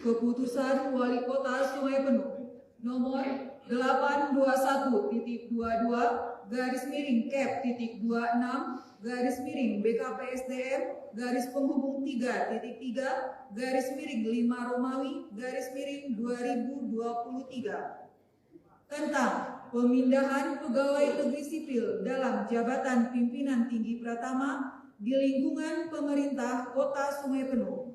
Keputusan Wali Kota Sungai Penuh nomor 821-22-5-BKPSDM-5 tentang pemindahan pegawai negeri sipil dalam jabatan pimpinan tinggi Pratama di lingkungan pemerintah Kota Sungai Penuh.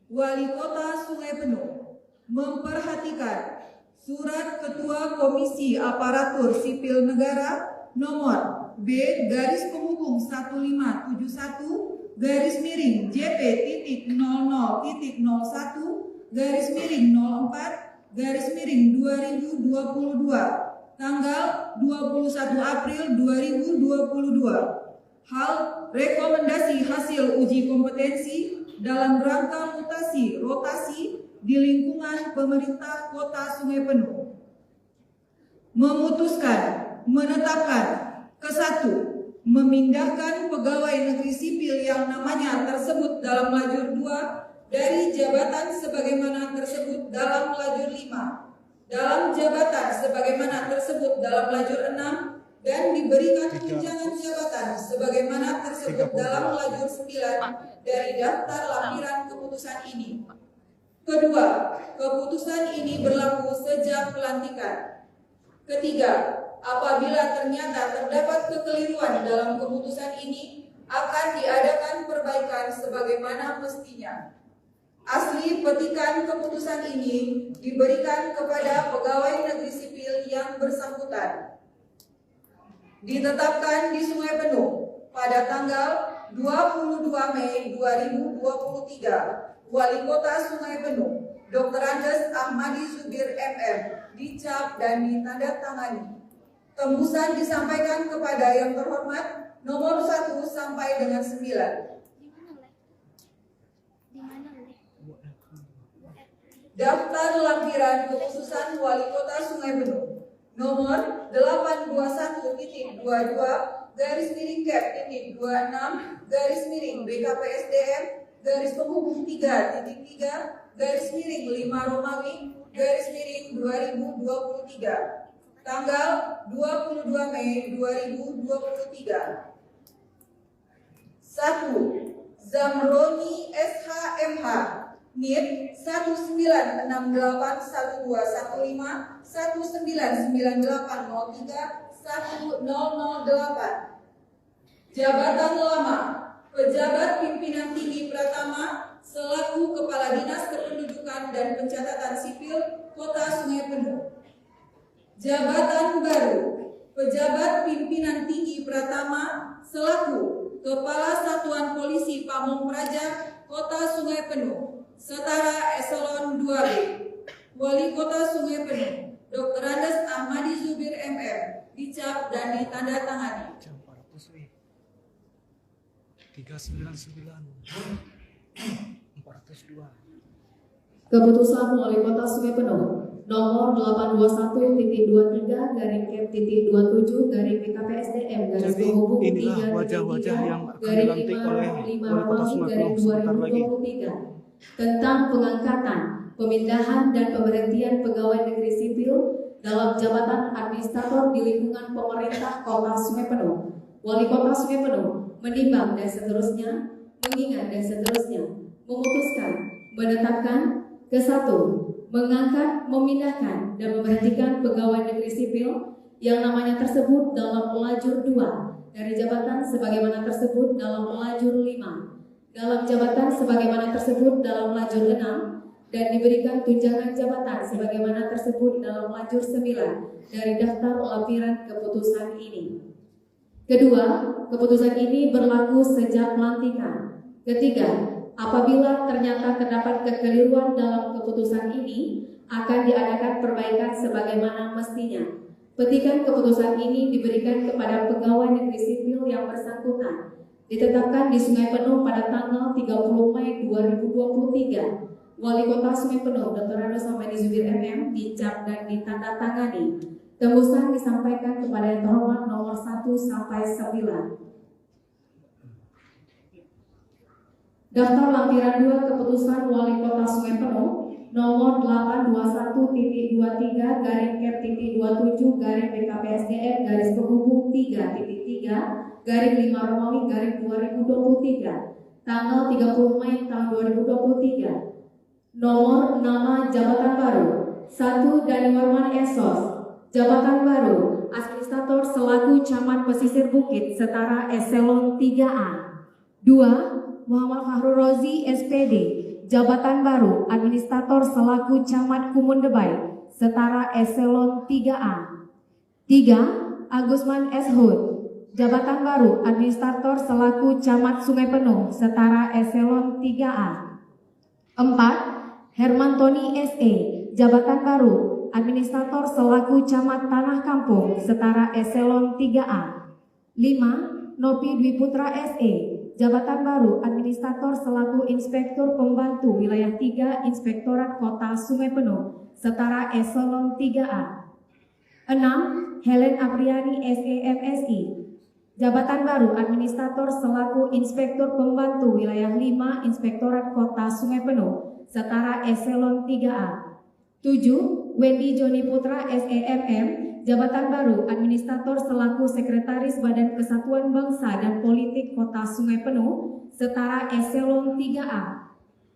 Wali Kota Sungai Penuh memperhatikan Surat Ketua Komisi Aparatur Sipil Negara nomor B-JP-001-04-2022 tanggal 21 April 2022. Hal rekomendasi hasil uji kompetensi dalam rangka mutasi rotasi di lingkungan pemerintah Kota Sungai Penuh. Memutuskan menetapkan ke-1, memindahkan pegawai negeri sipil yang namanya tersebut dalam lajur 2 dari jabatan sebagaimana tersebut dalam lajur 5 dalam jabatan sebagaimana tersebut dalam lajur 6 dan diberikan tunjangan jabatan sebagaimana tersebut dalam lajur 9 dari daftar lampiran keputusan ini. Kedua, keputusan ini berlaku sejak pelantikan. Ketiga, apabila ternyata terdapat kekeliruan dalam keputusan ini, akan diadakan perbaikan sebagaimana mestinya. Asli petikan keputusan ini diberikan kepada pegawai negeri sipil yang bersangkutan. Ditetapkan di Sungai Penuh pada tanggal 22 Mei 2023, Wali Kota Sungai Penuh, Dr. Andes Ahmadi Zubir MM, dicap dan ditandatangani. Tembusan disampaikan kepada yang terhormat nomor 1 sampai dengan 9. Daftar lampiran keputusan Wali Kota Sungai Penuh nomor 821-22-5-Romawi-5 tanggal 22 Mei 2023. 1. Zamroni SHMH NIP 199803-1998. Jabatan lama pejabat pimpinan tinggi Pratama selaku Kepala Dinas Kependudukan dan Pencatatan Sipil Kota Sungai Penuh. Jabatan baru pejabat pimpinan tinggi Pratama selaku Kepala Satuan Polisi Pamong Praja Kota Sungai Penuh setara eselon 2B. Wali Kota Sungai Penuh Dr. Andes Ahmadi Zubir MM, dicap dan ditandatangani. 399 402. Keputusan Wali Kota Sungai Penuh nomor 821-22-27-PKPSDM-penghubung 3-5-Romawi-2023 tentang pengangkatan, pemindahan dan pemberhentian pegawai negeri sipil dalam jabatan administrator di lingkungan pemerintah Kota Sungai Penuh. Wali Kota Sungai Penuh menimbang dan seterusnya, mengingat dan seterusnya, memutuskan, menetapkan ke-1, mengangkat, memindahkan dan memberhentikan pegawai negeri sipil yang namanya tersebut dalam lajur 2 dari jabatan sebagaimana tersebut dalam lajur 5 dalam jabatan sebagaimana tersebut dalam lajur 6 dan diberikan tunjangan jabatan sebagaimana tersebut dalam lajur 9 dari daftar lampiran keputusan ini. Kedua, keputusan ini berlaku sejak pelantikan. Ketiga, apabila ternyata terdapat kekeliruan dalam keputusan ini, akan diadakan perbaikan sebagaimana mestinya. Petikan keputusan ini diberikan kepada pegawai negeri sipil yang bersangkutan. Ditetapkan di Sungai Penuh pada tanggal 30 Mei 2023. Wali Kota Sungai Penuh Dr. Andes Ahmadi Zubir MM, dicap dan ditandatangani. Tembusan disampaikan kepada yang terhormat nomor 1 sampai 9. Daftar lampiran 2 Keputusan Wali Kota Sungai Penuh nomor 821-BPKPSDM-3.3/5 tanggal 30 Mei tahun 2023. Nomor nama jabatan baru 1. Dani Warman Esos, jabatan baru Administrator selaku Camat Pesisir Bukit setara eselon 3A. 2. Muhammad Fahrul Rozi SPD, jabatan baru Administrator selaku Camat Kumundebai setara eselon 3A. 3. Agusman S. Hud, jabatan baru Administrator selaku Camat Sungai Penuh setara eselon 3A. 4. Herman Tony SE, jabatan baru Administrator selaku Camat Tanah Kampung setara eselon 3A. 5. Nopi Dwi Putra SE, jabatan baru Administrator selaku Inspektur Pembantu Wilayah 3 Inspektorat Kota Sungai Penuh setara eselon 3A. 6. Helen Apriani SE MSI, jabatan baru Administrator selaku Inspektur Pembantu Wilayah 5 Inspektorat Kota Sungai Penuh setara eselon 3A. 7. Wendy Joni Putra SEMM, jabatan baru Administrator selaku Sekretaris Badan Kesatuan Bangsa dan Politik Kota Sungai Penuh setara eselon 3A.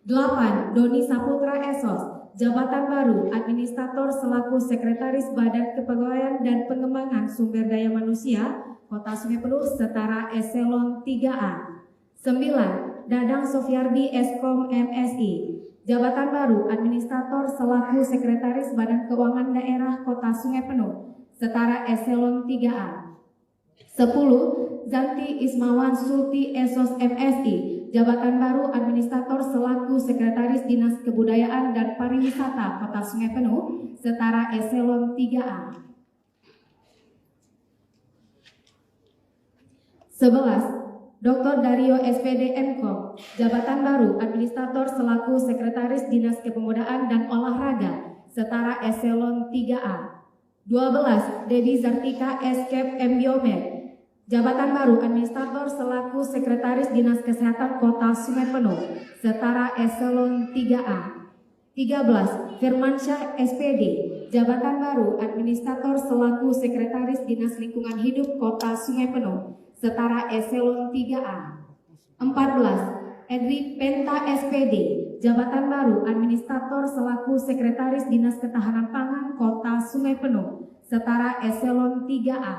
8. Doni Saputra Esos, jabatan baru Administrator selaku Sekretaris Badan Kepegawaian dan Pengembangan Sumber Daya Manusia Kota Sungai Penuh setara eselon 3A. 9. Dadang Sofiardi Eskom MSI, jabatan baru Administrator selaku Sekretaris Badan Keuangan Daerah Kota Sungai Penuh setara eselon 3A. 10. Zanti Ismawan Sulti Esos MSI, jabatan baru Administrator selaku Sekretaris Dinas Kebudayaan dan Pariwisata Kota Sungai Penuh setara eselon 3A. 11. Dr. Dario SPD Mkom, jabatan baru Administrator selaku Sekretaris Dinas Kepemudaan dan Olahraga setara eselon 3A. 12. Debbie Zartika Eskep M. Biomed, jabatan baru Administrator selaku Sekretaris Dinas Kesehatan Kota Sungai Penuh setara eselon 3A. 13. Firmansyah SPD, jabatan baru Administrator selaku Sekretaris Dinas Lingkungan Hidup Kota Sungai Penuh setara eselon 3A. 14. Edri Penta SPD, jabatan baru Administrator selaku Sekretaris Dinas Ketahanan Pangan Kota Sungai Penuh setara eselon 3A.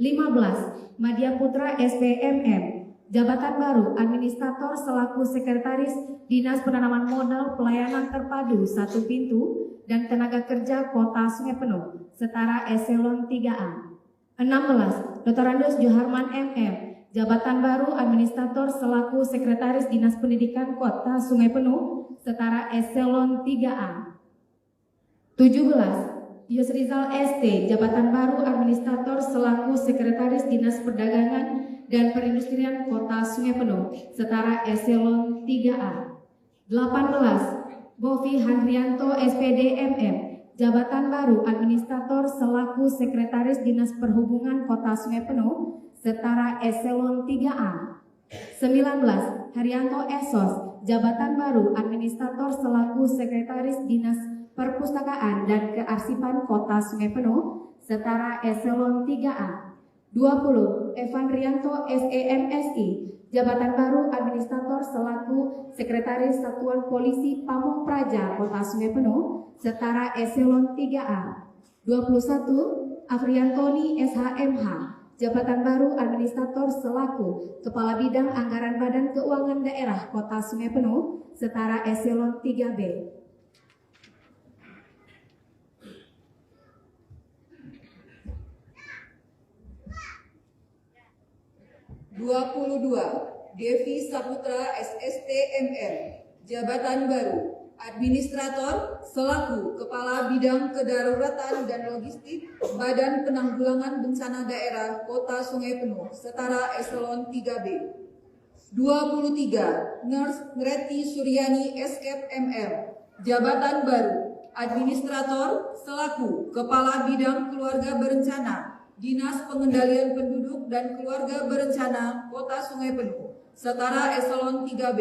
15. Madya Putra SPMM, jabatan baru Administrator selaku Sekretaris Dinas Penanaman Modal Pelayanan Terpadu 1 Pintu dan Tenaga Kerja Kota Sungai Penuh setara eselon 3A. 16. Dr. Andus Joharman MM, jabatan baru Administrator selaku Sekretaris Dinas Pendidikan Kota Sungai Penuh setara eselon 3A. 17. Yusrizal ST, jabatan baru Administrator selaku Sekretaris Dinas Perdagangan dan Perindustrian Kota Sungai Penuh setara eselon 3A. 18. Bovi Handrianto SPD MM, jabatan baru Administrator selaku Sekretaris Dinas Perhubungan Kota Sungai Penuh setara eselon 3A. 19. Haryanto Esos, jabatan baru Administrator selaku Sekretaris Dinas Perpustakaan dan Kearsipan Kota Sungai Penuh setara eselon 3A. 20. Evan Rianto SEMSI, jabatan baru Administrator selaku Sekretaris Satuan Polisi Pamong Praja Kota Sungai Penuh setara eselon 3A. 21. Afriantoni SHMH, jabatan baru Administrator selaku Kepala Bidang Anggaran Badan Keuangan Daerah Kota Sungai Penuh setara eselon 3B. 22. Devi Saputra SST MM, jabatan baru Administrator selaku Kepala Bidang Kedaruratan dan Logistik Badan Penanggulangan Bencana Daerah Kota Sungai Penuh setara eselon 3B. 23. Nurse Nreti Suryani Eskep MM, jabatan baru Administrator selaku Kepala Bidang Keluarga Berencana Dinas Pengendalian Penduduk dan Keluarga Berencana Kota Sungai Penuh setara eselon 3B.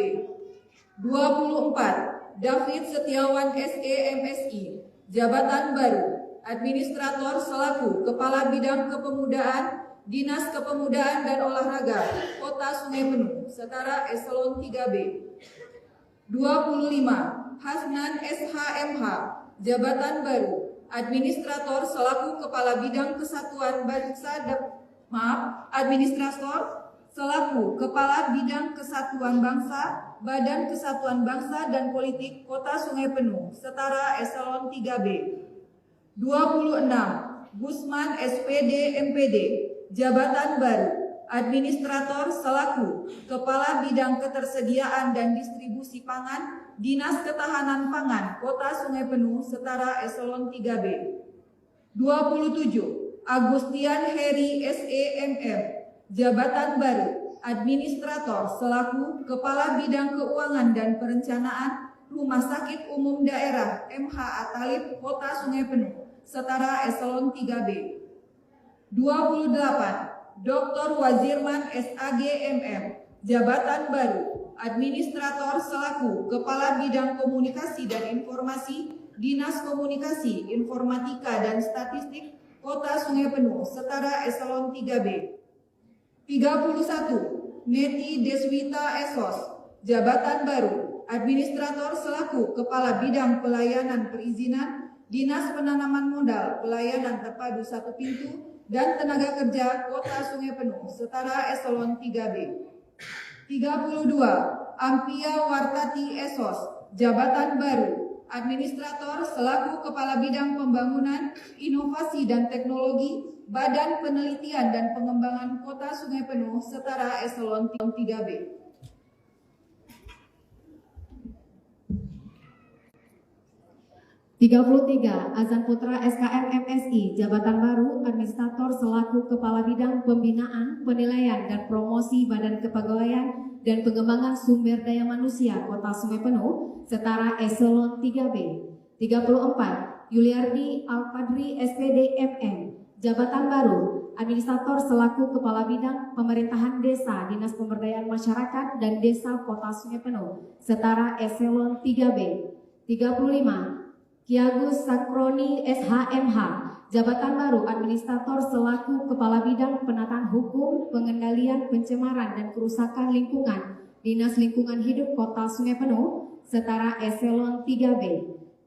24. David Setiawan SE MSI, jabatan baru, Administrator selaku Kepala Bidang Kepemudaan, Dinas Kepemudaan dan Olahraga, Kota Sungai Penuh, setara eselon 3B. 25. Hasnan SHMH, jabatan baru, Administrator selaku Kepala Bidang Kesatuan Bangsa Administrator selaku Kepala Bidang Kesatuan Bangsa, Badan Kesatuan Bangsa dan Politik Kota Sungai Penuh, setara eselon 3B. 26. Gusman SPD MPD, jabatan baru, Administrator selaku Kepala Bidang Ketersediaan dan Distribusi Pangan, Dinas Ketahanan Pangan Kota Sungai Penuh, setara eselon 3B. 27. Agustian Heri SEMM, jabatan baru, Administrator selaku Kepala Bidang Keuangan dan Perencanaan Rumah Sakit Umum Daerah MH Atalib Kota Sungai Penuh, setara eselon 3B. 28. Dr. Wazirman SAG MM, jabatan baru, Administrator selaku Kepala Bidang Komunikasi dan Informasi Dinas Komunikasi, Informatika dan Statistik Kota Sungai Penuh, setara eselon 3B. 31. Neti Deswita Esos, jabatan baru, Administrator selaku Kepala Bidang Pelayanan Perizinan Dinas Penanaman Modal Pelayanan Terpadu Satu Pintu dan Tenaga Kerja Kota Sungai Penuh, setara eselon 3B. 32. Ampia Wartati Esos, jabatan baru, Administrator selaku Kepala Bidang Pembangunan, Inovasi dan Teknologi Badan Penelitian dan Pengembangan Kota Sungai Penuh, setara eselon 3B. 33. Azan Putra SKM MSI, jabatan baru, Administrator selaku Kepala Bidang Pembinaan, Penilaian dan Promosi Badan Kepegawaian dan Pengembangan Sumber Daya Manusia Kota Sungai Penuh, setara eselon 3B. 34. Yuliardi Alpadri SPD MM, jabatan baru, Administrator selaku Kepala Bidang Pemerintahan Desa Dinas Pemberdayaan Masyarakat dan Desa Kota Sungai Penuh, setara eselon 3B. 35. Kiagus Sakroni SHMH, jabatan baru, Administrator selaku Kepala Bidang Penataan Hukum, Pengendalian Pencemaran dan Kerusakan Lingkungan Dinas Lingkungan Hidup Kota Sungai Penuh, setara eselon 3B.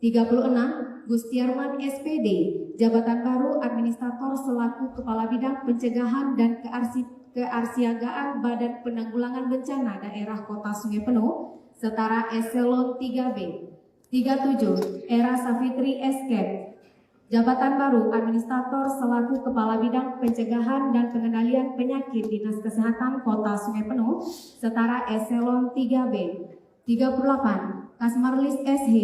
36. Gustiarman SPD, jabatan baru, Administrator selaku Kepala Bidang Pencegahan dan Kearsiagaan Badan Penanggulangan Bencana Daerah Kota Sungai Penuh, setara eselon 3B. 37. Era Safitri Escape, jabatan baru, Administrator selaku Kepala Bidang Pencegahan dan Pengendalian Penyakit Dinas Kesehatan Kota Sungai Penuh, setara eselon 3B. 38. Kasmarlis SH,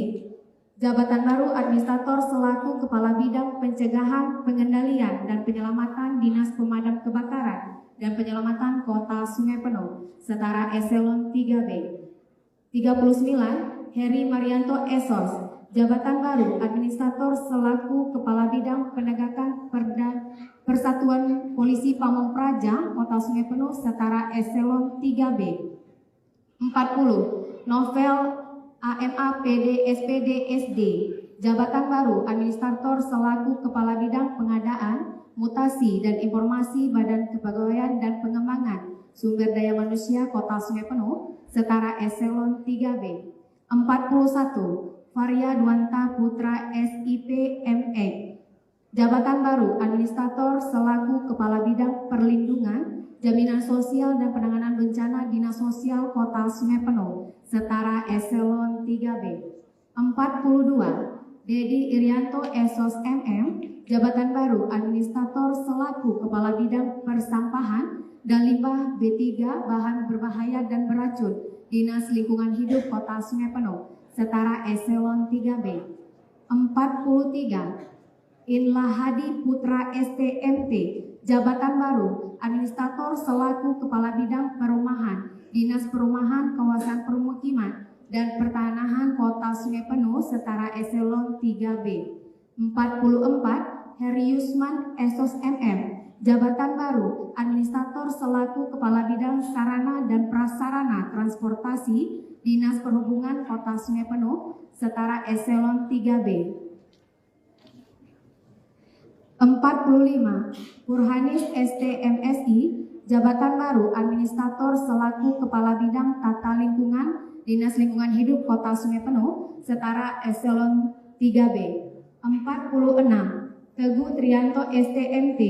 jabatan baru, Administrator selaku Kepala Bidang Pencegahan, Pengendalian dan Penyelamatan Dinas Pemadam Kebakaran dan Penyelamatan Kota Sungai Penuh, setara eselon 3B. 39. Heri Marianto Esos, jabatan baru, Administrator selaku Kepala Bidang Penegakan Persatuan Polisi Pamong Praja Kota Sungai Penuh, setara eselon 3B. 40. Novel AMA PD SPD SD, jabatan baru, Administrator selaku Kepala Bidang Pengadaan, Mutasi dan Informasi Badan Kepegawaian dan Pengembangan Sumber Daya Manusia Kota Sungai Penuh, setara eselon 3B. 41. Varia Dwanta Putra SIP ME, jabatan baru, Administrator selaku Kepala Bidang Perlindungan, Jaminan Sosial dan Penanganan Bencana Dinas Sosial Kota Sungai Penuh, setara eselon 3B. 42. Dedi Irianto Esos MM, jabatan baru, Administrator selaku Kepala Bidang Persampahan dan Limbah B3 Bahan Berbahaya dan Beracun Dinas Lingkungan Hidup Kota Sungai Penuh, setara eselon 3B. 43. Inlahadi Putra STMT, jabatan baru, Administrator selaku Kepala Bidang Perumahan, Dinas Perumahan Kawasan Permukiman dan Pertanahan Kota Sungai Penuh, setara eselon 3B. 44. Heri Yusman Esos MM, Jabatan baru, Administrator selaku Kepala Bidang Sarana dan Prasarana Transportasi, Dinas Perhubungan Kota Sungai Penuh, setara eselon 3B. 45. Burhanis STMSI, Jabatan baru, Administrator selaku Kepala Bidang Tata Lingkungan, Dinas Lingkungan Hidup Kota Sungai Penuh, setara eselon 3B. 46. Teguh Trianto STMT,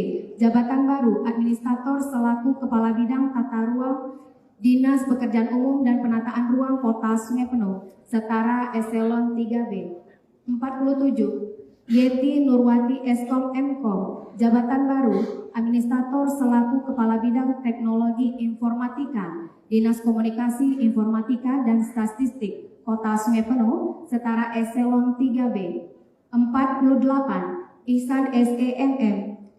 Jabatan baru, Administrator selaku Kepala Bidang Tata Ruang, Dinas Pekerjaan Umum dan Penataan Ruang Kota Sungai Penuh, setara eselon 3B. 47. Yeti Nurwati Eskom Mkom, Jabatan baru, Administrator selaku Kepala Bidang Teknologi Informatika, Dinas Komunikasi Informatika dan Statistik Kota Sungai Penuh, setara eselon 3B. 48. Ihsan SEMM,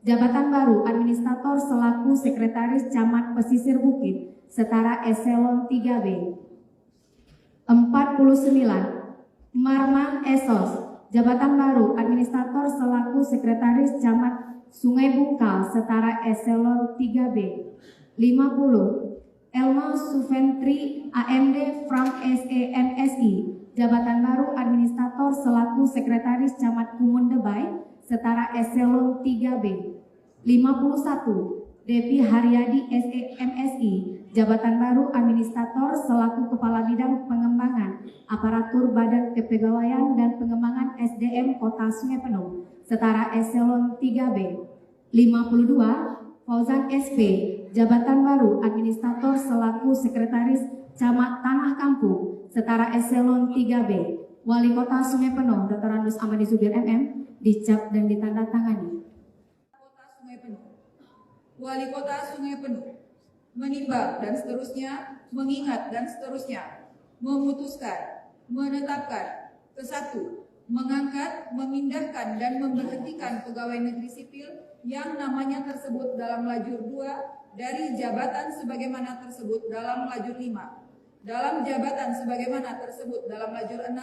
Jabatan baru, Administrator selaku Sekretaris Camat Pesisir Bukit, setara eselon 3B. 49. Marman Esos, Jabatan baru, Administrator selaku Sekretaris Camat Sungai Bungkal, setara eselon 3B. 50. Elma Suventri AMD Frank SEMSI, Jabatan baru, Administrator selaku Sekretaris Camat Kumun Debay, setara eselon 3B. 51. Devi Haryadi SEMSI, Jabatan baru, Administrator selaku Kepala Bidang Pengembangan Aparatur Badan Kepegawaian dan Pengembangan SDM Kota Sungai Penuh, setara eselon 3B. 52. Fauzan SP, Jabatan baru, Administrator selaku Sekretaris Camat Tanah Kampung, setara eselon 3B. Wali Kota Sungai Penuh, Dr. Andus Amadi Subir MM, dicap dan ditandatangani. Kota Sungai Penuh. Wali Kota Sungai Penuh menimbang dan seterusnya, mengingat dan seterusnya, memutuskan, menetapkan, ke-1, mengangkat, memindahkan dan memberhentikan pegawai negeri sipil yang namanya tersebut dalam lajur 2 dari jabatan sebagaimana tersebut dalam lajur 5, dalam jabatan sebagaimana tersebut dalam lajur 6,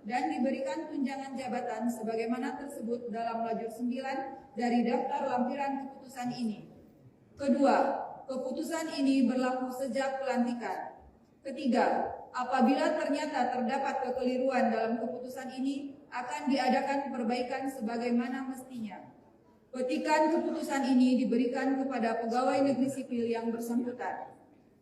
dan diberikan tunjangan jabatan sebagaimana tersebut dalam lajur 9 dari daftar lampiran keputusan ini. Kedua, keputusan ini berlaku sejak pelantikan. Ketiga, apabila ternyata terdapat kekeliruan dalam keputusan ini, akan diadakan perbaikan sebagaimana mestinya. Petikan keputusan ini diberikan kepada pegawai negeri sipil yang bersangkutan.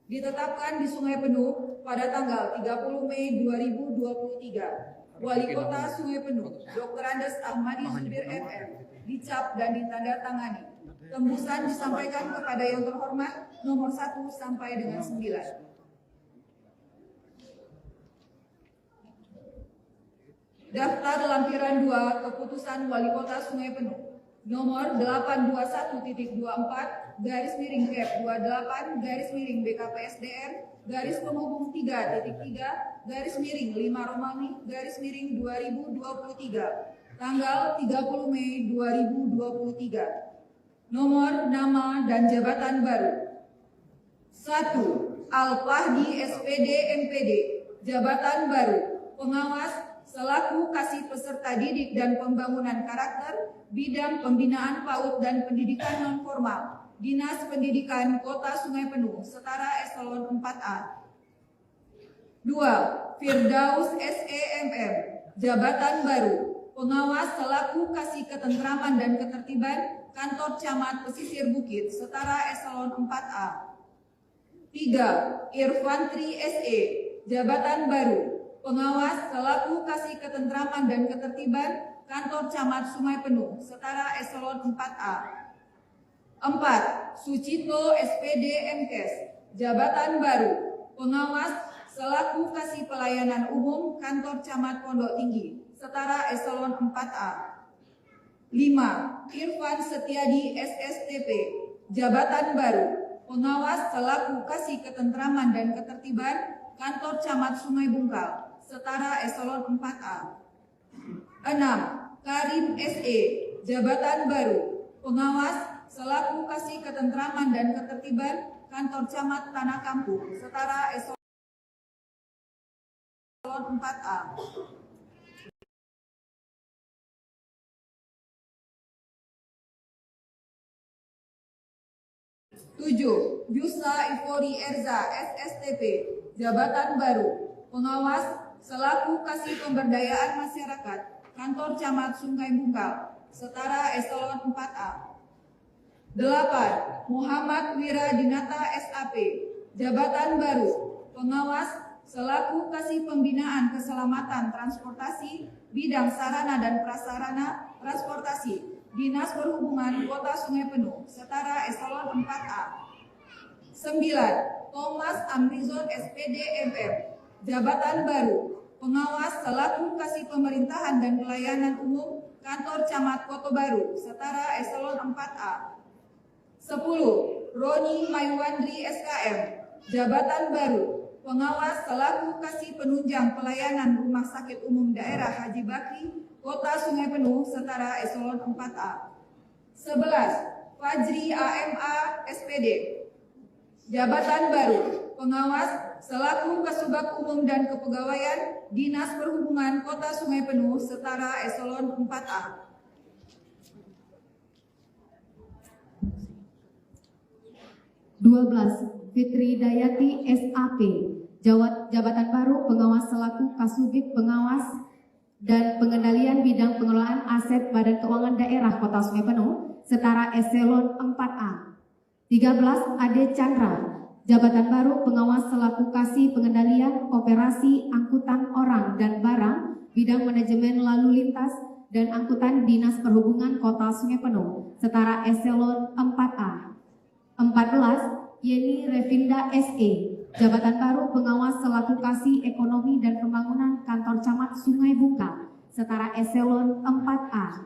Ditetapkan di Sungai Penuh pada tanggal 30 Mei 2023. Wali Kota Sungai Penuh, Dr. Andes Ahmadi Zubir MM, dicap dan ditandatangani. Tembusan disampaikan kepada yang terhormat nomor 1 sampai dengan 9. Daftar lampiran 2 keputusan Wali Kota Sungai Penuh nomor 821.24 garis miring Kep 28 garis miring BKPSDM garis penghubung 3.3 garis miring 5 Romawi garis miring 2023 tanggal 30 Mei 2023. Nomor, nama, dan jabatan baru. 1. Al-Fahdi SPD MPD, jabatan baru, pengawas selaku kasih peserta didik dan pembangunan karakter, bidang pembinaan PAUD dan pendidikan non-formal, Dinas Pendidikan Kota Sungai Penuh, setara eselon 4A. 2. Firdaus SEMM, jabatan baru, pengawas selaku kasih ketentraman dan ketertiban, Kantor Camat Pesisir Bukit, setara eselon 4A. 3. Irfantri SE, jabatan baru, pengawas selaku kasih ketentraman dan ketertiban, Kantor Camat Sungai Penuh, setara eselon 4A. 4. Sucito SPD MKes, jabatan baru, pengawas selaku kasih pelayanan umum, Kantor Camat Pondok Tinggi, setara eselon 4A. 5. Irfan Setiadi SSTP, jabatan baru, pengawas selaku kasih ketentraman dan ketertiban, Kantor Camat Sungai Bungkal, setara eselon 4A. 6. Karim SE, jabatan baru, pengawas selaku kasih ketentraman dan ketertiban, Kantor Camat Tanah Kampung, setara eselon 4A. 7. Yusla Ifori Erza, SSTP, jabatan baru, pengawas selaku kasih pemberdayaan masyarakat, kantor camat Sungai Bungkal, setara eselon 4A. 8. Muhammad Wiradinata, SAP, jabatan baru, pengawas selaku kasih pembinaan keselamatan transportasi, bidang sarana dan prasarana transportasi, Dinas Perhubungan Kota Sungai Penuh, setara eselon 4A. 9. Thomas Amrizon, SPD, MM, jabatan baru, pengawas selaku kasih pemerintahan dan pelayanan umum, kantor camat Kota Baru, setara eselon 4A. 10. Roni Mayuandri, SKM, jabatan baru, pengawas selaku kasih penunjang pelayanan Rumah Sakit Umum Daerah Haji Bakri, Kota Sungai Penuh, setara eselon 4A. 11. Fajri AMA, SPD, jabatan baru, pengawas selaku Kasubag Umum dan Kepegawaian Dinas Perhubungan Kota Sungai Penuh, setara eselon 4A. 12. Fitri Dayati, SAP, jabatan baru, pengawas selaku Kasubit Pengawas dan Pengendalian Bidang Pengelolaan Aset Badan Keuangan Daerah Kota Sungai Penuh, setara eselon 4A. 13. Ade Chandra, jabatan baru, pengawas selaku Kasih Pengendalian Operasi Angkutan Orang dan Barang, Bidang Manajemen Lalu Lintas dan Angkutan Dinas Perhubungan Kota Sungai Penuh, setara eselon 4A. 14. Yeni Revinda, SE, jabatan baru, pengawas selaku Kasih Ekonomi dan Pembangunan Kantor Camat Sungai Bungkal, setara eselon 4A.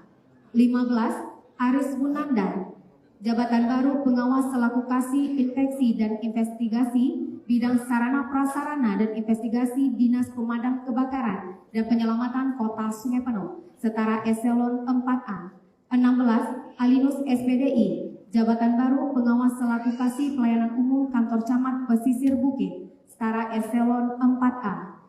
15. Aris Munanda, jabatan baru, pengawas selaku Kasih Inspeksi dan Investigasi Bidang Sarana Prasarana dan Investigasi Dinas Pemadam Kebakaran dan Penyelamatan Kota Sungai Penuh, setara eselon 4A. 16. Alinus, SPDI, jabatan baru, pengawas selaku Kasih Pelayanan Umum Kantor Camat Pesisir Bukit, setara eselon 4A.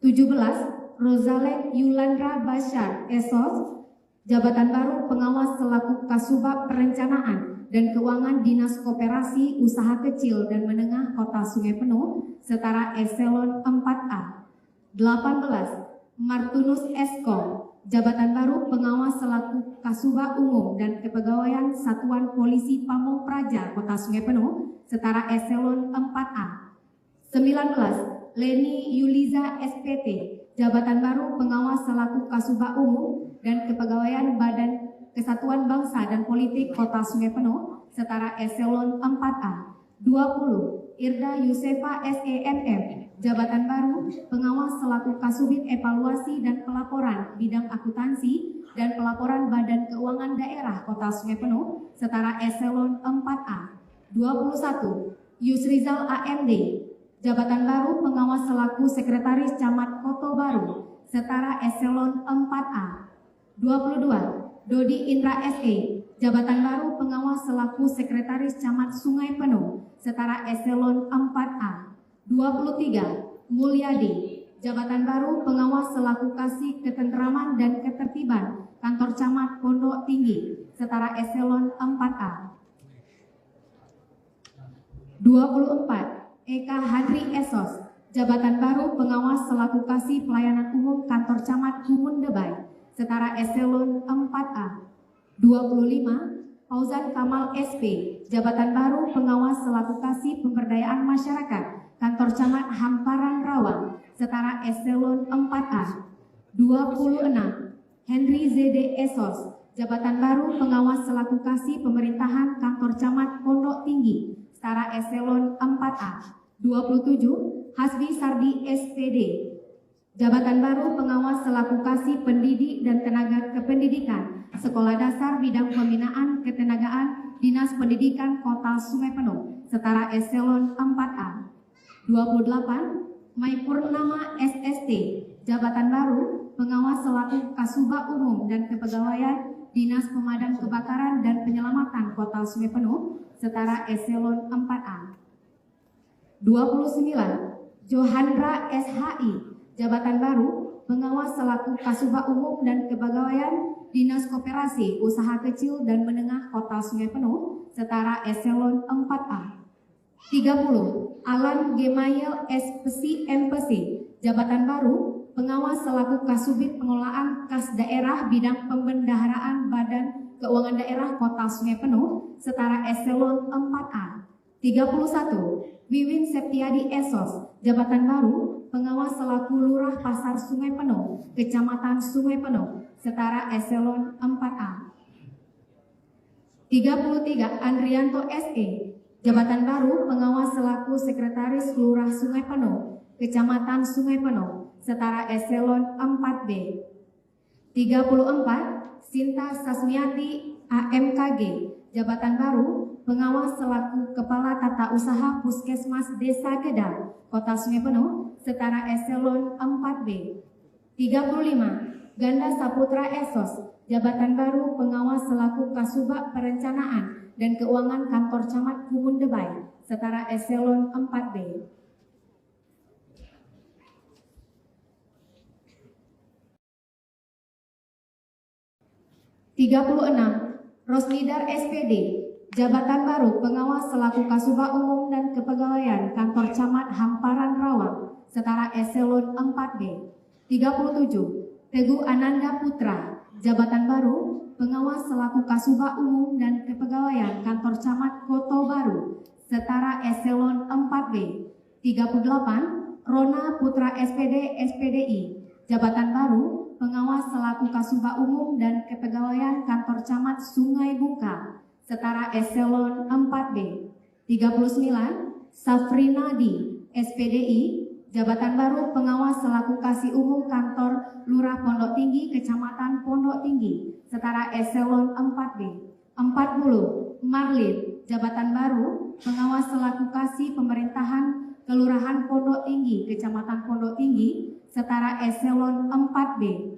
17. Rosalen Yulandra Bashar, Esos, jabatan baru, pengawas selaku Kasubag Perencanaan dan Keuangan Dinas Koperasi Usaha Kecil dan Menengah Kota Sungai Penuh, setara eselon 4A. 18. Martunus Eskom, jabatan baru, pengawas selaku Kasubag Umum dan Kepegawaian Satuan Polisi Pamong Praja Kota Sungai Penuh, setara eselon 4A. 19. Leni Yuliza, SPT, jabatan baru, pengawas selaku Kasubag Umum dan Kepegawaian Badan Kesatuan Bangsa dan Politik Kota Sungai Penuh, setara eselon 4A. 20. Irda Yusefa, SEMM, jabatan baru, pengawas selaku Kasubit Evaluasi dan Pelaporan Bidang Akuntansi dan Pelaporan Badan Keuangan Daerah Kota Sungai Penuh, setara eselon 4A. 21. Yusrizal, AMD, jabatan baru, pengawas selaku Sekretaris Camat Kota Baru, setara eselon 4A. 22. Dodi Indra, SE, jabatan baru, pengawas selaku Sekretaris Camat Sungai Penuh, setara eselon 4A. 23. Mulyadi, jabatan baru, pengawas selaku Kasih Ketentraman dan Ketertiban Kantor Camat Pondok Tinggi, setara eselon 4A. 24. Eka Hadri, Esos, jabatan baru, pengawas selaku Kasih Pelayanan Umum Kantor Camat Kumun Debai, setara eselon 4A. 25. Fauzan Kamal, SP, jabatan baru, pengawas selaku Kasih Pemberdayaan Masyarakat Kantor Camat Hamparan Rawang, setara eselon 4A. 26. Henry ZD, Esos, jabatan baru, pengawas selaku Kasih Pemerintahan Kantor Camat Pondok Tinggi, setara eselon 4A. 27. Hasbi Sardi, SPD, jabatan baru, pengawas selaku Kasih Pendidik dan Tenaga Kependidikan Sekolah Dasar Bidang Pembinaan Ketenagaan Dinas Pendidikan Kota Sungai Penuh, setara eselon 4A. 28. Maipurnama, SST, jabatan baru, pengawas selaku Kasubag Umum dan Kepegawaian Dinas Pemadam Kebakaran dan Penyelamatan Kota Sungai Penuh, setara eselon 4A. 29. Johandra, SHI, jabatan baru, pengawas selaku Kasubag Umum dan Kepegawaian Dinas Koperasi Usaha Kecil dan Menengah Kota Sungai Penuh setara eselon 4A. 30. Alan Gemayel SPC MPC, jabatan baru, pengawas selaku Kasubit Pengelolaan Kas Daerah Bidang Pembendaharaan Badan Keuangan Daerah Kota Sungai Penuh setara eselon 4A. 31. Wiwin Septiadi Esos, jabatan baru, pengawas selaku Lurah Pasar Sungai Penuh, Kecamatan Sungai Penuh setara eselon 4A. 33. Andrianto SE, jabatan baru, pengawas selaku Sekretaris Lurah Sungai Penuh, Kecamatan Sungai Penuh setara eselon 4B. 34. Sinta Sasmiati AMKG, jabatan baru, pengawas selaku Kepala Tata Usaha Puskesmas Desa Gedang, Kota Sungai Penuh setara eselon 4B. 35. Ganda Saputra Esos, jabatan baru, pengawas selaku Kasubag Perencanaan dan Keuangan Kantor Camat Kumun Debai setara eselon 4B. 36. Rosnidar SPD, jabatan baru, pengawas selaku Kasubag Umum dan Kepegawaian Kantor Camat Hamparan Rawang setara eselon 4B. 37. Teguh Ananda Putra, jabatan baru, pengawas selaku Kasubag Umum dan Kepegawaian Kantor Camat Koto Baru setara eselon 4B. 38. Rona Putra SPD SPDI, jabatan baru, pengawas selaku Kasubag Umum dan Kepegawaian Kantor Camat Sungai Bungka setara eselon 4B. 39. Safrinadi SPDI, jabatan baru, pengawas selaku Kasih Umum Kantor Lurah Pondok Tinggi Kecamatan Pondok Tinggi setara eselon 4B. 40. Marlin, jabatan baru, pengawas selaku Kasih Pemerintahan Kelurahan Pondok Tinggi Kecamatan Pondok Tinggi setara eselon 4B.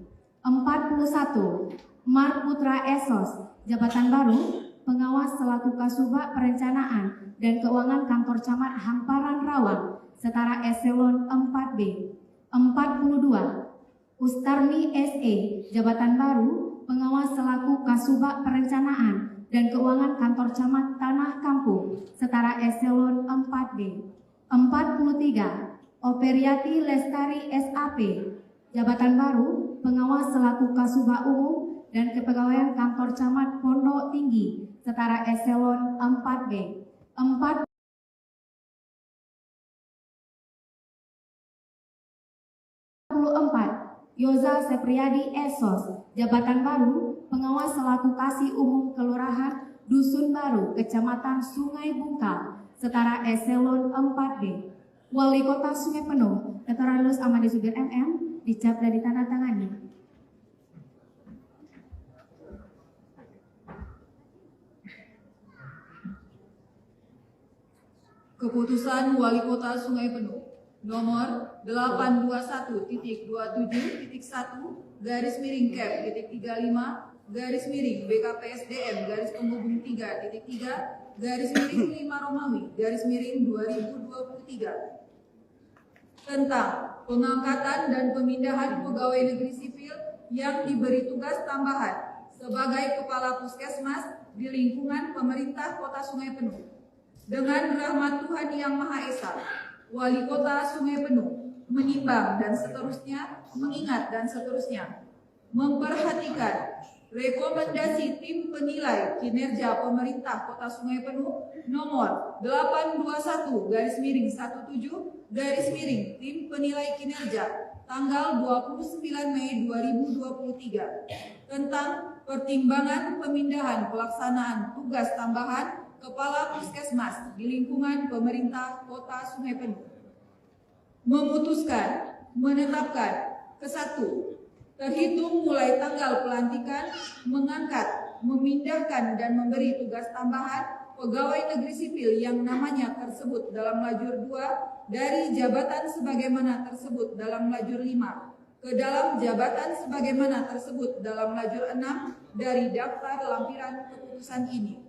41. Mar Putra Esos, jabatan baru, pengawas selaku Kasubag Perencanaan dan Keuangan Kantor Camat Hamparan Rawang setara eselon 4B. 42. Ustarmi SE, jabatan baru, pengawas selaku Kasubag Perencanaan dan Keuangan Kantor Camat Tanah Kampung setara eselon 4B. 43. Operiati Lestari SAP, jabatan baru, pengawas selaku Kasubag Umum dan Kepegawaian Kantor Camat Pondok Tinggi setara eselon 4B. 44. Yoza Sepriadi Esos, jabatan baru, pengawas selaku Kasih Umum Kelurahan Dusun Baru Kecamatan Sungai Bungkal setara eselon 4B. Wali Kota Sungai Penuh, Dr. Ralus Amadi Subir MM, dicap dan ditandatangani. Keputusan Wali Kota Sungai Penuh nomor 821.277.1 BKPSDM /BKPSDM/3 5 Romawi /2023 tentang pengangkatan dan pemindahan pegawai negeri sipil yang diberi tugas tambahan sebagai kepala puskesmas di lingkungan pemerintah Kota Sungai Penuh. Dengan rahmat Tuhan Yang Maha Esa, Wali Kota Sungai Penuh menimbang dan seterusnya, mengingat dan seterusnya, memperhatikan rekomendasi tim penilai kinerja pemerintah Kota Sungai Penuh nomor 821/17 tim penilai kinerja tanggal 29 Mei 2023 tentang pertimbangan pemindahan pelaksanaan tugas tambahan Kepala Puskesmas di lingkungan pemerintah Kota Sungai Penuh. Memutuskan menetapkan ke-1, terhitung mulai tanggal pelantikan, mengangkat, memindahkan dan memberi tugas tambahan pegawai negeri sipil yang namanya tersebut dalam lajur 2 dari jabatan sebagaimana tersebut dalam lajur 5 ke dalam jabatan sebagaimana tersebut dalam lajur 6 dari daftar lampiran keputusan ini.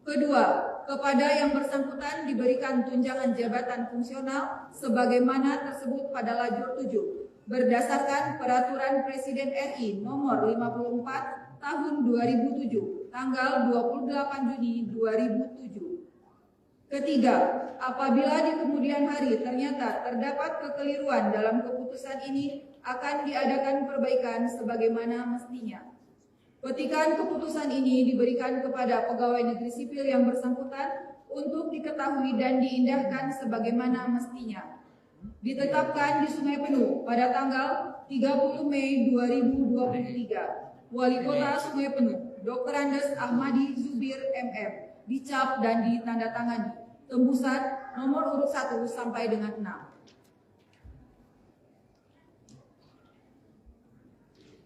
Kedua, kepada yang bersangkutan diberikan tunjangan jabatan fungsional sebagaimana tersebut pada lajur 7 berdasarkan Peraturan Presiden RI Nomor 54 Tahun 2007, tanggal 28 Juni 2007. Ketiga, apabila di kemudian hari ternyata terdapat kekeliruan dalam keputusan ini, akan diadakan perbaikan sebagaimana mestinya. Petikan keputusan ini diberikan kepada pegawai negeri sipil yang bersangkutan untuk diketahui dan diindahkan sebagaimana mestinya. Ditetapkan di Sungai Penuh pada tanggal 30 Mei 2023. Wali Kota Sungai Penuh, Dr. Andes Ahmadi Zubir MM, dicap dan ditandatangani. Tembusan nomor urut 1 sampai dengan 6.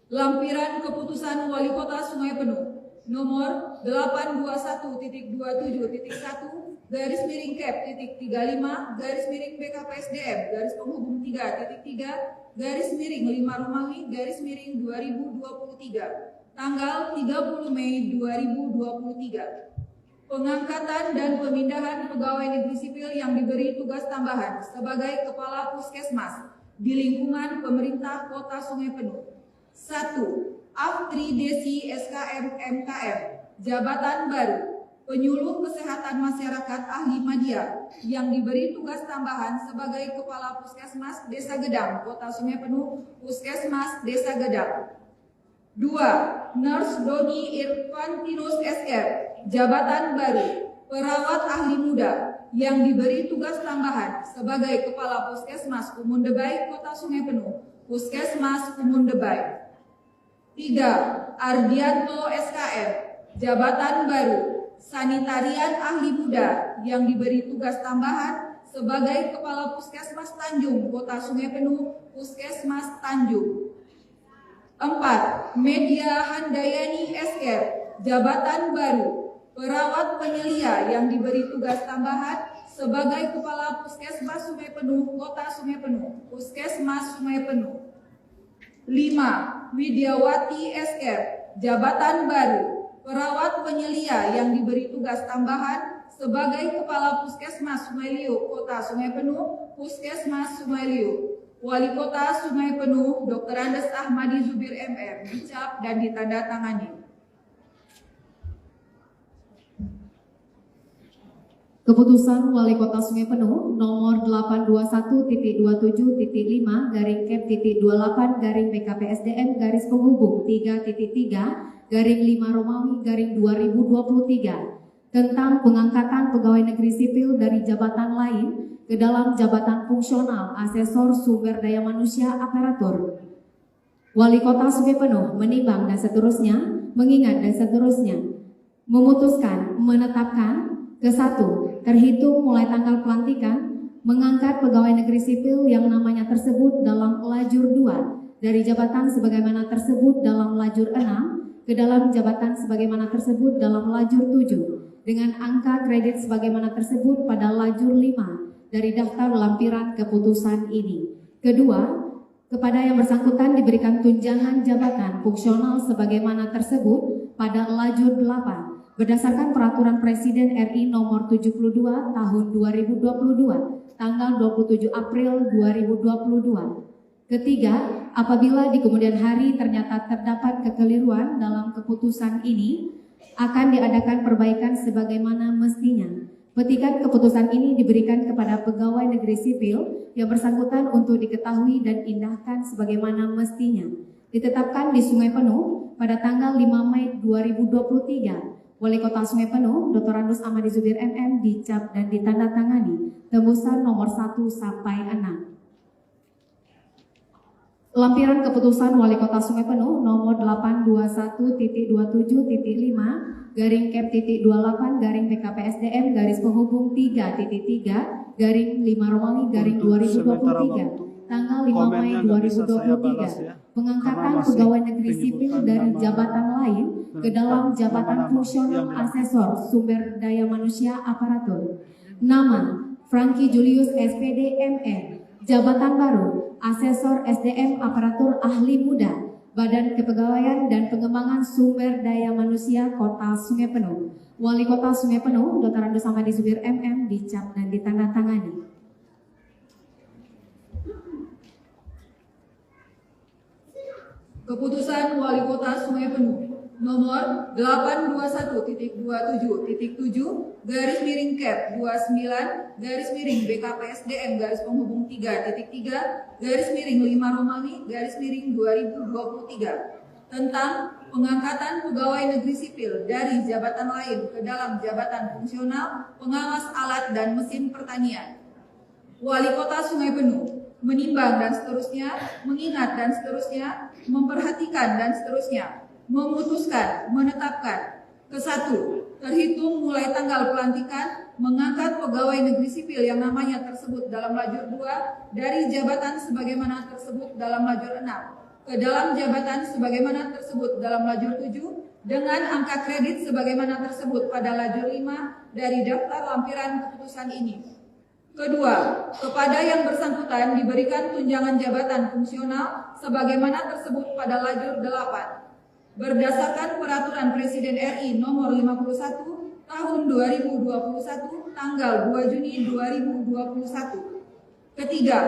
Lampiran Keputusan Wali Kota Sungai Penuh nomor 821.227.1/Cap-35/5 tanggal 30 Mei 2023. Pengangkatan dan pemindahan pegawai negeri sipil yang diberi tugas tambahan sebagai Kepala Puskesmas di lingkungan pemerintah Kota Sungai Penuh. 1. Aftri Desi SKM MKM, jabatan baru, penyuluh kesehatan masyarakat ahli media yang diberi tugas tambahan sebagai Kepala Puskesmas Desa Gedang, Kota Sungai Penuh, Puskesmas Desa Gedang. 2. Nurse Doni Irfantinus SR, jabatan baru, perawat ahli muda yang diberi tugas tambahan sebagai Kepala Puskesmas Umun Debai, Kota Sungai Penuh, Puskesmas Umun Debai. 3. Ardianto SKM, jabatan baru, sanitarian ahli muda yang diberi tugas tambahan sebagai Kepala Puskesmas Tanjung, Kota Sungai Penuh, Puskesmas Tanjung. 4. Media Handayani SR, jabatan baru, perawat penyelia yang diberi tugas tambahan sebagai Kepala Puskesmas Sungai Penuh, Kota Sungai Penuh, Puskesmas Sungai Penuh. 5. Widiawati SR, jabatan baru, perawat penyelia yang diberi tugas tambahan sebagai Kepala Puskesmas Sungai Liuk, Kota Sungai Penuh, Puskesmas Sungai Liuk. Wali Kota Sungai Penuh, Dr. Andes Ahmadi Zubir MM, dicap dan ditandatangani. Keputusan Wali Kota Sungai Penuh nomor 821.227.5/KP-38-PKPSDM/5 tentang pengangkatan pegawai negeri sipil dari jabatan lain ke dalam jabatan fungsional asesor sumber daya manusia aparatur. Wali Kota Sungai Penuh menimbang dan seterusnya, mengingat dan seterusnya, memutuskan, menetapkan ke-1, terhitung mulai tanggal pelantikan, mengangkat pegawai negeri sipil yang namanya tersebut dalam lajur 2 dari jabatan sebagaimana tersebut dalam lajur 6 ke dalam jabatan sebagaimana tersebut dalam lajur 7 dengan angka kredit sebagaimana tersebut pada lajur 5 dari daftar lampiran keputusan ini. Kedua, kepada yang bersangkutan diberikan tunjangan jabatan fungsional sebagaimana tersebut pada lajur 8 berdasarkan Peraturan Presiden RI Nomor 72 Tahun 2022 tanggal 27 April 2022. Ketiga, apabila di kemudian hari ternyata terdapat kekeliruan dalam keputusan ini, akan diadakan perbaikan sebagaimana mestinya. Petikan keputusan ini diberikan kepada pegawai negeri sipil yang bersangkutan untuk diketahui dan indahkan sebagaimana mestinya. Ditetapkan di Sungai Penuh pada tanggal 5 Mei 2023. Wali Kota Sungai Penuh, Dr. Andes Ahmadi Zubir MM, dicap dan ditandatangani. Tembusan nomor 1 sampai 6. Lampiran keputusan Wali Kota Sungai Penuh nomor 821.227.5/KP-38-3.3/5 tanggal 5 Mei 2023. Pengangkatan pegawai negeri sipil dari jabatan lain ke dalam jabatan fungsional asesor sumber daya manusia aparatur. Nama Franky Julius SPD MM, jabatan baru asesor SDM aparatur ahli muda, Badan Kepegawaian dan Pengembangan Sumber Daya Manusia Kota Sungai Penuh. Wali Kota Sungai Penuh, Dr. Andes Ahmadi Zubir MM, dicap dan ditandatangani. Keputusan Wali Kota Sungai Penuh nomor 821-7-BKPSDM-5-3 tentang pengangkatan pegawai negeri sipil dari jabatan lain ke dalam jabatan fungsional pengawas alat dan mesin pertanian. Wali Kota Sungai Penuh menimbang dan seterusnya, mengingat dan seterusnya, memperhatikan dan seterusnya, memutuskan, menetapkan. Kesatu, terhitung mulai tanggal pelantikan, mengangkat pegawai negeri sipil yang namanya tersebut dalam lajur 2 dari jabatan sebagaimana tersebut dalam lajur 6 ke dalam jabatan sebagaimana tersebut dalam lajur 7 dengan angka kredit sebagaimana tersebut pada lajur 5 dari daftar lampiran keputusan ini. Kedua, kepada yang bersangkutan diberikan tunjangan jabatan fungsional sebagaimana tersebut pada lajur 8. Berdasarkan Peraturan Presiden RI Nomor 51 Tahun 2021 tanggal 2 Juni 2021. Ketiga,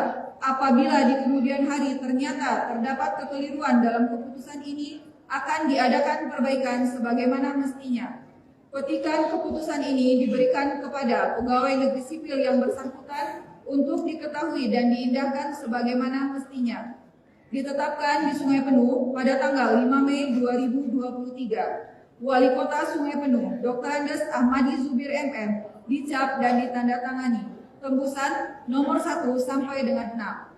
apabila di kemudian hari ternyata terdapat kekeliruan dalam keputusan ini, akan diadakan perbaikan sebagaimana mestinya. Petikan keputusan ini diberikan kepada pegawai negeri sipil yang bersangkutan untuk diketahui dan diindahkan sebagaimana mestinya. Ditetapkan di Sungai Penuh pada tanggal 5 Mei 2023. Wali Kota Sungai Penuh, Dr. Andes Ahmadi Zubir MM, dicap dan ditandatangani. Tembusan nomor 1 sampai dengan 6.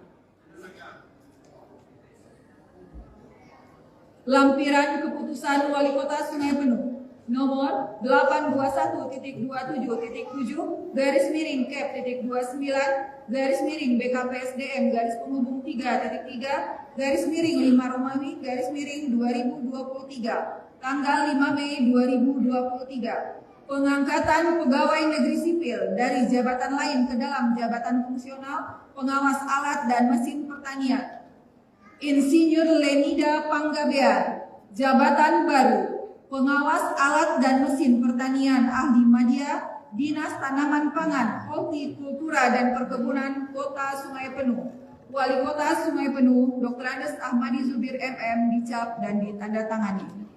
Lampiran keputusan Wali Kota Sungai Penuh nomor 821-7-7-5-3-5 tanggal 5 Mei 2023. Pengangkatan pegawai negeri sipil dari jabatan lain ke dalam jabatan fungsional pengawas alat dan mesin pertanian. Insinyur Lenida Panggabean, jabatan baru pengawas alat dan mesin pertanian ahli media, Dinas Tanaman Pangan, Hortikultura dan Perkebunan Kota Sungai Penuh. Wali Kota Sungai Penuh, Dr. Andes Ahmadi Zubir MM, dicap dan ditandatangani.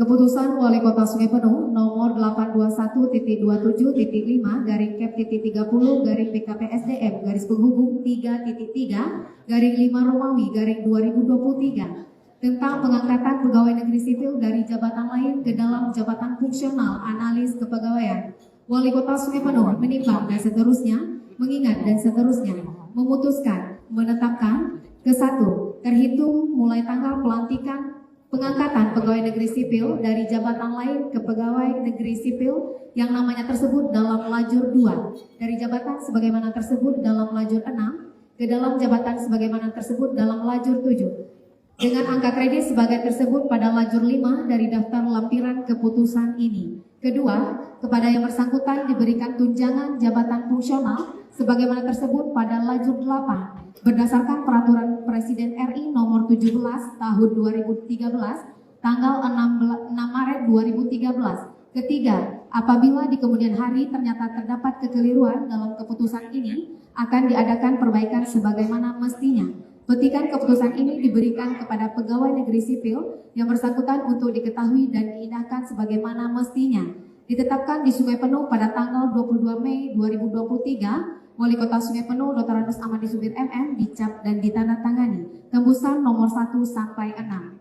Keputusan Wali Kota Sungai Penuh nomor 821-227-30-30-PKPSDM-3/5 tentang pengangkatan pegawai negeri sipil dari jabatan lain ke dalam jabatan fungsional analis kepegawaian. Wali Kota Sungai Penuh menimbang dan seterusnya, mengingat dan seterusnya, memutuskan, menetapkan. Kesatu, terhitung mulai tanggal pelantikan pengangkatan pegawai negeri sipil dari jabatan lain ke pegawai negeri sipil yang namanya tersebut dalam lajur 2 dari jabatan sebagaimana tersebut dalam lajur 6 ke dalam jabatan sebagaimana tersebut dalam lajur 7 dengan angka kredit sebagai tersebut pada lajur 5 dari daftar lampiran keputusan ini. Kedua, kepada yang bersangkutan diberikan tunjangan jabatan fungsional sebagaimana tersebut pada lajur 8 berdasarkan Peraturan Presiden RI Nomor 17 Tahun 2013 tanggal 6 Maret 2013. Ketiga, apabila di kemudian hari ternyata terdapat kekeliruan dalam keputusan ini, akan diadakan perbaikan sebagaimana mestinya. Petikan keputusan ini diberikan kepada pegawai negeri sipil yang bersangkutan untuk diketahui dan diindahkan sebagaimana mestinya. Ditetapkan di Sungai Penuh pada tanggal 22 Mei 2023. Wali Kota Sungai Penuh Dr. Andes Ahmadi Zubir MM dicap dan ditandatangani. Tembusan nomor 1 sampai 6.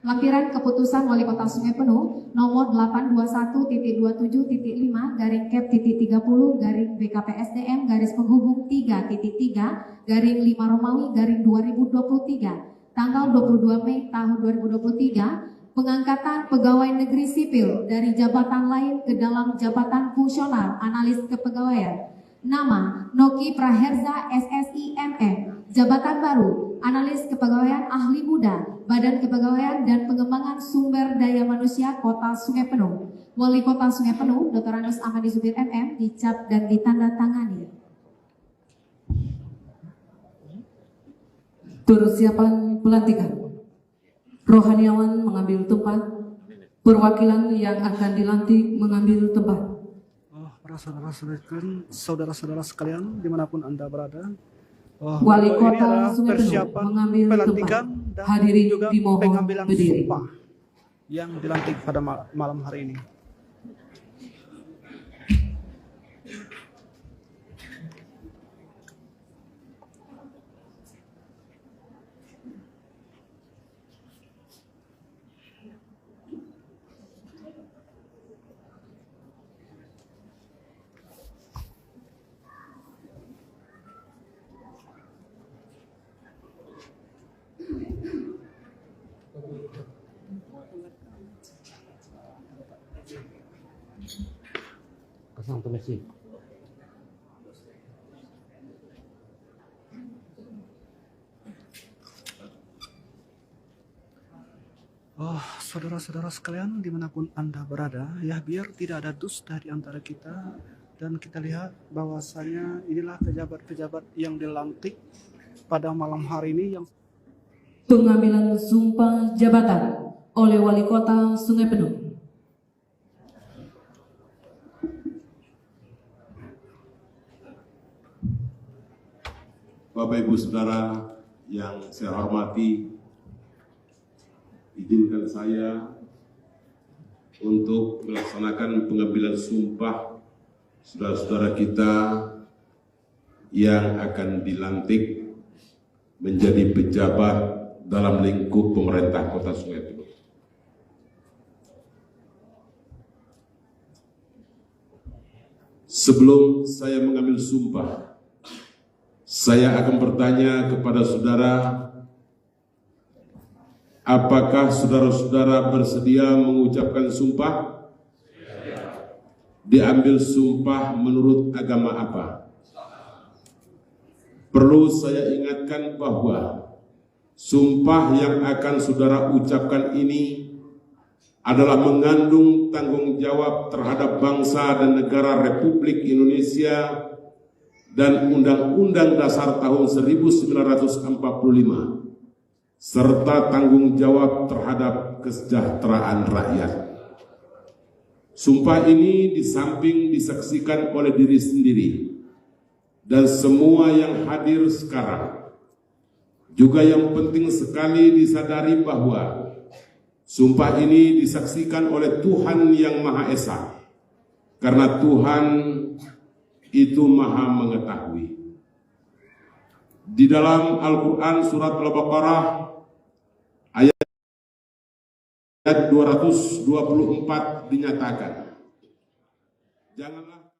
Lampiran keputusan Wali Kota Sungai Penuh nomor 821-227-5-BKPSDM-3/5 tanggal 22 Mei tahun 2023 pengangkatan pegawai negeri sipil dari jabatan lain ke dalam jabatan fungsional analis kepegawaian. Nama Noki Praherza SSI MM, jabatan baru analis kepegawaian ahli muda Badan Kepegawaian dan Pengembangan Sumber Daya Manusia Kota Sungai Penuh. Wali Kota Sungai Penuh Dr. Andes Ahmadi Zubir MM dicap dan ditandatangani. Persiapan pelantikan. Rohaniawan mengambil tempat. Perwakilan yang akan dilantik mengambil tempat. Para saudara-saudara sekalian, dimanapun Anda berada, Wali ini Kota adalah Sungai Penuh persiapan mengambil pelantikan tempat. dan Hadirin juga dimohon pengambilan berdiri. sumpah yang dilantik pada malam hari ini. Kosong tuh mesin. Saudara-saudara sekalian dimanapun Anda berada, ya biar tidak ada dusta di antara kita, dan kita lihat bahwasanya inilah pejabat-pejabat yang dilantik pada malam hari ini yang Pengambilan sumpah jabatan oleh Wali Kota Sungai Penuh. Bapak Ibu Saudara yang saya hormati, izinkan saya untuk melaksanakan pengambilan sumpah saudara-saudara kita yang akan dilantik menjadi pejabat dalam lingkup pemerintah Kota Sungai Penuh. Sebelum saya mengambil sumpah, saya akan bertanya kepada saudara, apakah saudara-saudara bersedia mengucapkan sumpah? Diambil sumpah menurut agama apa? Perlu saya ingatkan bahwa sumpah yang akan saudara ucapkan ini adalah mengandung tanggung jawab terhadap bangsa dan negara Republik Indonesia dan Undang-Undang Dasar tahun 1945, serta tanggung jawab terhadap kesejahteraan rakyat. Sumpah ini di samping disaksikan oleh diri sendiri dan semua yang hadir sekarang, juga yang penting sekali disadari bahwa sumpah ini disaksikan oleh Tuhan yang Maha Esa, karena Tuhan itu Maha mengetahui. Di dalam Al-Quran surat Al-Baqarah ayat 224 dinyatakan, janganlah